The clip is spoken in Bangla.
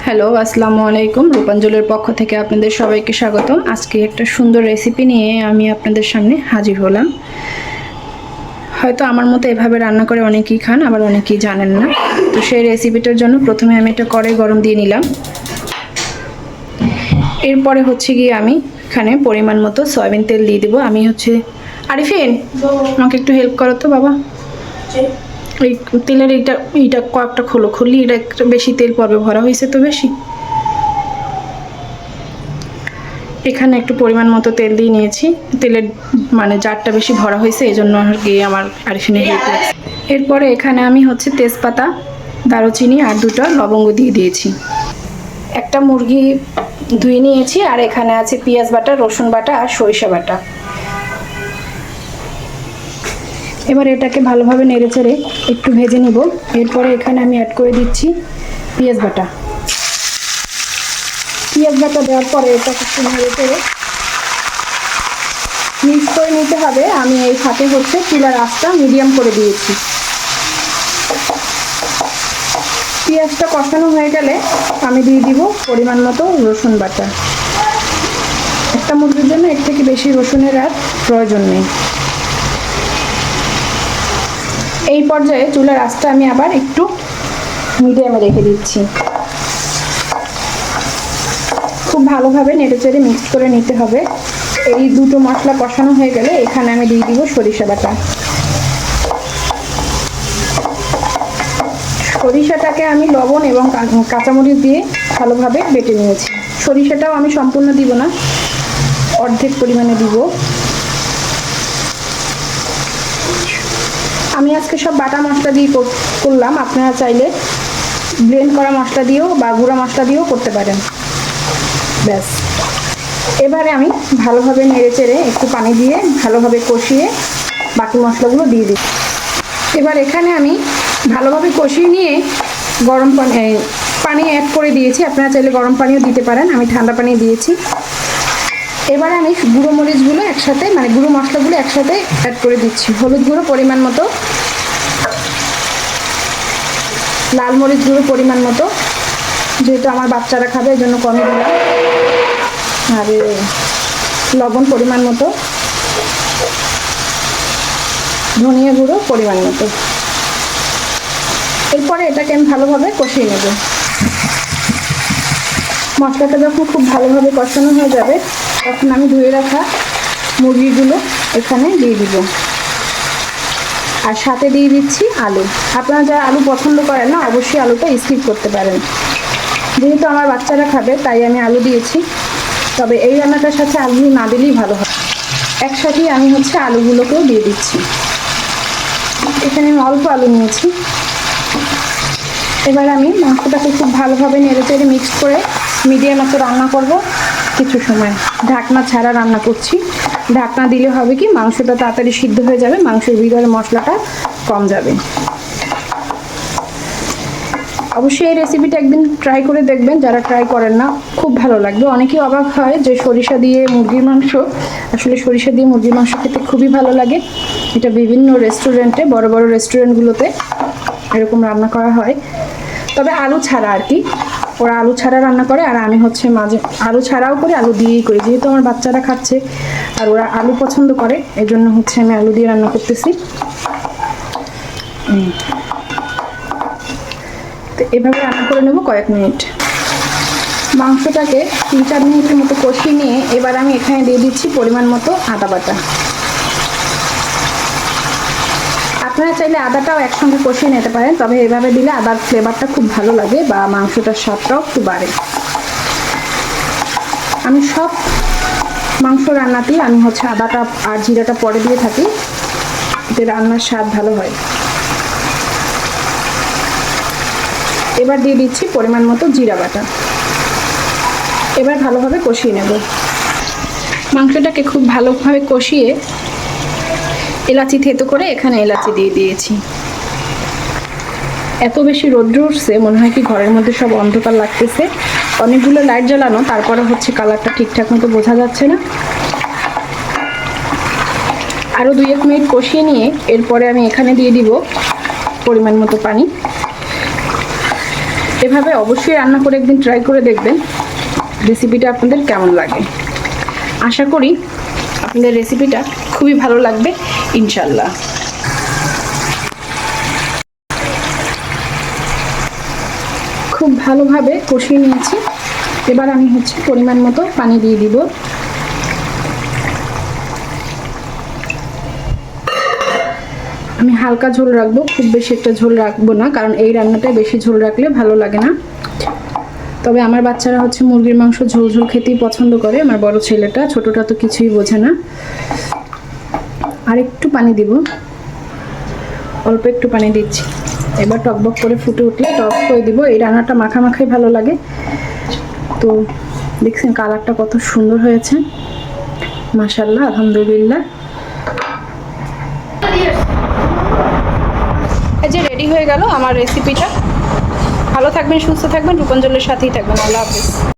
হ্যালো, আসসালামু আলাইকুম। রূপাঞ্জলের পক্ষ থেকে আপনাদের সবাইকে স্বাগতম। আজকে একটা সুন্দর রেসিপি নিয়ে আমি আপনাদের সামনে হাজির হলাম। হয়তো আমার মতো এভাবে রান্না করে অনেকেই খান, আবার অনেকেই জানেন না। তো সেই রেসিপিটার জন্য প্রথমে আমি একটা কড়াই গরম দিয়ে নিলাম। এরপরে হচ্ছে গিয়ে আমি এখানে পরিমাণ মতো সয়াবিন তেল দিয়ে দেবো। আমি আরিফিন, আমাকে একটু হেল্প করো তো বাবা। এই তেলের এইটা কয়েকটা খুললি, এটা একটু বেশি তেল পড়বে, ভরা হয়েছে তো বেশি। এখানে একটু পরিমাণ মতো তেল দিয়ে নিয়েছি। তেলের জারটা বেশি ভরা হয়েছে, এই জন্য আর কি আমার আরিফিনের হেল্প লাগছে। এরপরে এখানে আমি তেজপাতা, দারুচিনি আর দুটো লবঙ্গ দিয়ে দিয়েছি। একটা মুরগি ধুয়ে নিয়েছি, আর এখানে আছে পেঁয়াজ বাটা, রসুন বাটা আর সরিষা বাটা। এবার এটাকে ভালোভাবে নেড়েচেড়ে একটু ভেজে নিব। এরপরে এখানে আমি অ্যাড করে দিচ্ছি পেঁয়াজ বাটা। পেঁয়াজ বাটা দেওয়ার পরে এটাকে একটু নেড়েচেড়ে মিক্স করে নিতে হবে। আমি এই ফাঁকে চুলার আঁচটা মিডিয়াম করে দিয়েছি। পেঁয়াজটা কষানো হয়ে গেলে আমি দিয়ে দিব পরিমাণ মতো রসুন বাটা। একটা মুরগির জন্য এর থেকে বেশি রসুনের আর প্রয়োজন নেই। এই পর্যায়ে চুলার আঁচটা আমি আবার একটু মিডিয়ামে রেখে দিচ্ছি। খুব ভালোভাবে নেড়েচেড়ে মিক্স করে নিতে হবে। এই দুটো মশলা কষানো হয়ে গেলে এখানে আমি দিয়ে দিব সরিষা বাটা। সরিষাটাকে আমি লবণ এবং কাঁচামরিচ দিয়ে ভালোভাবে বেটে নিয়েছি। সরিষাটাও আমি সম্পূর্ণ দিব না, অর্ধেক পরিমাণে দিব। আমি আজকে সব বাটা মশলা দিয়ে করলাম। আপনারা চাইলে ব্লেন্ড করা মশলা দিয়েও বা গুঁড়া মশলা দিয়েও করতে পারেন। ব্যাস, এবারে আমি ভালোভাবে নেড়েচেড়ে একটু পানি দিয়ে ভালোভাবে কষিয়ে বাকি মশলাগুলো দিয়ে দিই। এবার এখানে আমি ভালোভাবে কষিয়ে নিয়ে গরম পানি অ্যাড করে দিয়েছি। আপনারা চাইলে গরম পানিও দিতে পারেন, আমি ঠান্ডা পানি দিয়েছি। এবারে আমি গুঁড়ো মরিচগুলো একসাথে গুঁড়ো মশলাগুলো একসাথে অ্যাড করে দিচ্ছি। হলুদ গুঁড়ো পরিমাণ মতো, লাল মরিচ গুঁড়ো পরিমাণ মতো, যেহেতু আমার বাচ্চারা খাবে এই জন্য কমই দিলাম, আর লবণ পরিমাণ মতো, ধনিয়া গুঁড়ো পরিমাণ মতো। এরপরে এটাকে আমি ভালোভাবে কষিয়ে নেব। মশলাটা যখন খুব ভালোভাবে কষানো হয়ে যাবে তখন আমি ধুয়ে রাখা মুরগিগুলো এখানে দিয়ে দিব, আর সাথে দিয়ে দিচ্ছি আলু। আপনারা যারা আলু পছন্দ করেন না অবশ্যই আলুটা স্কিপ করতে পারেন। যেহেতু আমার বাচ্চারা খাবে তাই আমি আলু দিয়েছি, তবে এই রান্নাটার সাথে আলু না দিলেই ভালো হয়। একসাথেই আমি আলুগুলোকেও দিয়ে দিচ্ছি। এখানে আমি অল্প আলু নিয়েছি। এবার আমি মাংসটাকে খুব ভালোভাবে নেড়েচেড়ে মিক্স করে মিডিয়াম আঁচে রান্না করব কিছু সময়। ঢাকনা ছাড়া রান্না করছি। ঢাকনা দিলে হবে কি মাংসটা তাড়াতাড়ি সিদ্ধ হয়ে যাবে, মাংসের ভিতরে মশলাটা কম যাবে। অবশ্যই এই রেসিপিটা একদিন ট্রাই করে দেখবেন, যারা ট্রাই করেন না খুব ভালো লাগবে। অনেকেই অবাক হয় যে সরিষা দিয়ে মুরগির মাংস, আসলে সরিষা দিয়ে মুরগির মাংস খেতে খুবই ভালো লাগে। এটা বিভিন্ন রেস্টুরেন্টে, বড় বড় রেস্টুরেন্টগুলোতে এরকম রান্না করা হয়, তবে আলু ছাড়া আর কি। ওরা আলু ছাড়া রান্না করে, আর আমি মাঝে আলু ছাড়াও করি, আলু দিয়েই করি। যেহেতু আমার বাচ্চারা খাচ্ছে আর ওরা আলু পছন্দ করে এই জন্য আমি আলু দিয়ে রান্না করতেছি। তো এভাবে রান্না করে নেব কয়েক মিনিট। মাংসটাকে 3-4 মিনিটের মতো কষিয়ে নিয়ে এবার আমি এখানে দিয়ে দিচ্ছি পরিমাণ মতো আদা বাটা। আপনারা চাইলে আদাটাও একসঙ্গে কষিয়ে নিতে পারেন, তবে এভাবে দিলে আদার ফ্লেভারটা খুব ভালো লাগে বা মাংসটার স্বাদটাও একটু বাড়ে। আমি সব মাংস রান্নাতেই আমি আদাটা আর জিরাটা পরে দিয়ে থাকি, এতে রান্নার স্বাদ ভালো হয়। এবার দিয়ে দিচ্ছি পরিমাণ মতো জিরা বাটা। এবার ভালোভাবে কষিয়ে নেব। মাংসটাকে খুব ভালোভাবে কষিয়ে এলাচি থেতো করে এখানে এলাচি দিয়ে দিয়েছি। এত বেশি রৌদ্র উঠছে, মনে হয় কি ঘরের মধ্যে সব অন্ধকার লাগতেছে। অনেকগুলো লাইট জ্বালানো, তারপরে কালারটা ঠিকঠাক মতো বোঝা যাচ্ছে না। আরও 2-1 মিনিট কষিয়ে নিয়ে এরপরে আমি এখানে দিয়ে দিব পরিমাণ মতো পানি। এভাবে অবশ্যই রান্না করে একদিন ট্রাই করে দেখবেন রেসিপিটা আপনাদের কেমন লাগে। আশা করি আপনাদের রেসিপিটা খুবই ভালো লাগবে ইনশাল্লাহ। খুব ভালোভাবে কষিয়ে নিয়েছি। এবার আমি পরিমাণ মতো পানি দিয়ে দিব। আমি হালকা ঝোল রাখবো, খুব বেশি একটা ঝোল রাখবো না, কারণ এই রান্নাটায় বেশি ঝোল রাখলে ভালো লাগে না। তবে আমার বাচ্চারা মুরগির মাংস ঝোল ঝোল খেতেই পছন্দ করে। আমার বড় ছেলেটা, ছোটটা তো কিছুই বোঝে না। আর একটু পানি দিব, অল্প একটু পানি দিচ্ছি। এবার টকবক করে ফুটে উঠলে টক করে দিব। এই রান্নাটা মাখা মাখাই ভালো লাগে। তো দেখছেন কালারটা কত সুন্দর হয়েছে, মাশাআল্লাহ, আলহামদুলিল্লাহ। এই যে রেডি হয়ে গেল আমার রেসিপিটা। ভালো থাকবেন, সুস্থ থাকবেন, রূপঞ্জলের সাথেই থাকবেন। আল্লাহ হাফেজ।